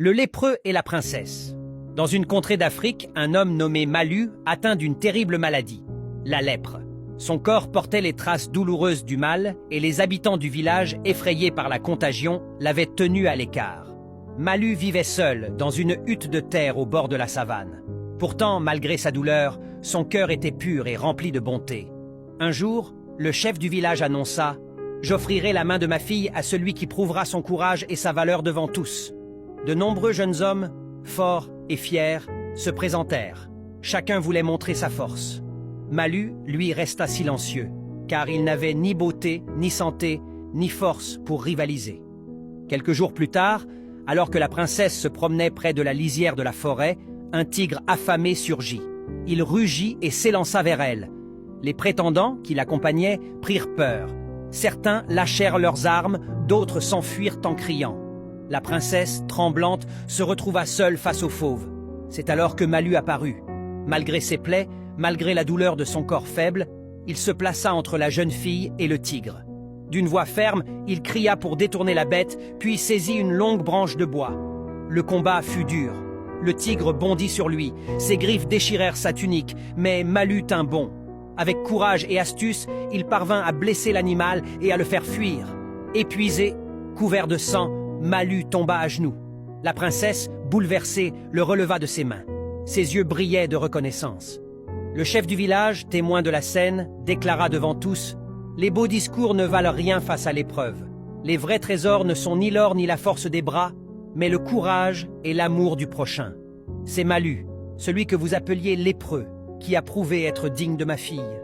Le lépreux et la princesse. Dans une contrée d'Afrique, un homme nommé Malu atteint d'une terrible maladie, la lèpre. Son corps portait les traces douloureuses du mal et les habitants du village, effrayés par la contagion, l'avaient tenu à l'écart. Malu vivait seul dans une hutte de terre au bord de la savane. Pourtant, malgré sa douleur, son cœur était pur et rempli de bonté. Un jour, le chef du village annonça « J'offrirai la main de ma fille à celui qui prouvera son courage et sa valeur devant tous. » De nombreux jeunes hommes, forts et fiers, se présentèrent. Chacun voulait montrer sa force. Malu, lui, resta silencieux, car il n'avait ni beauté, ni santé, ni force pour rivaliser. Quelques jours plus tard, alors que la princesse se promenait près de la lisière de la forêt, un tigre affamé surgit. Il rugit et s'élança vers elle. Les prétendants qui l'accompagnaient prirent peur. Certains lâchèrent leurs armes, d'autres s'enfuirent en criant. La princesse, tremblante, se retrouva seule face au fauve. C'est alors que Malu apparut. Malgré ses plaies, malgré la douleur de son corps faible, il se plaça entre la jeune fille et le tigre. D'une voix ferme, il cria pour détourner la bête, puis saisit une longue branche de bois. Le combat fut dur. Le tigre bondit sur lui, ses griffes déchirèrent sa tunique, mais Malu tint bon. Avec courage et astuce, il parvint à blesser l'animal et à le faire fuir. Épuisé, couvert de sang, Malu tomba à genoux. La princesse, bouleversée, le releva de ses mains. Ses yeux brillaient de reconnaissance. Le chef du village, témoin de la scène, déclara devant tous « Les beaux discours ne valent rien face à l'épreuve. Les vrais trésors ne sont ni l'or ni la force des bras, mais le courage et l'amour du prochain. C'est Malu, celui que vous appeliez lépreux, qui a prouvé être digne de ma fille. »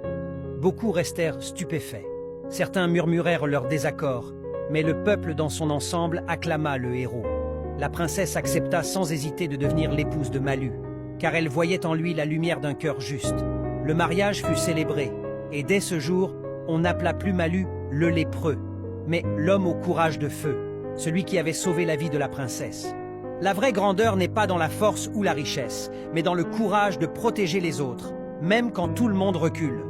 Beaucoup restèrent stupéfaits. Certains murmurèrent leur désaccord, mais le peuple dans son ensemble acclama le héros. La princesse accepta sans hésiter de devenir l'épouse de Malu, car elle voyait en lui la lumière d'un cœur juste. Le mariage fut célébré, et dès ce jour, on n'appela plus Malu le lépreux, mais l'homme au courage de feu, celui qui avait sauvé la vie de la princesse. La vraie grandeur n'est pas dans la force ou la richesse, mais dans le courage de protéger les autres, même quand tout le monde recule.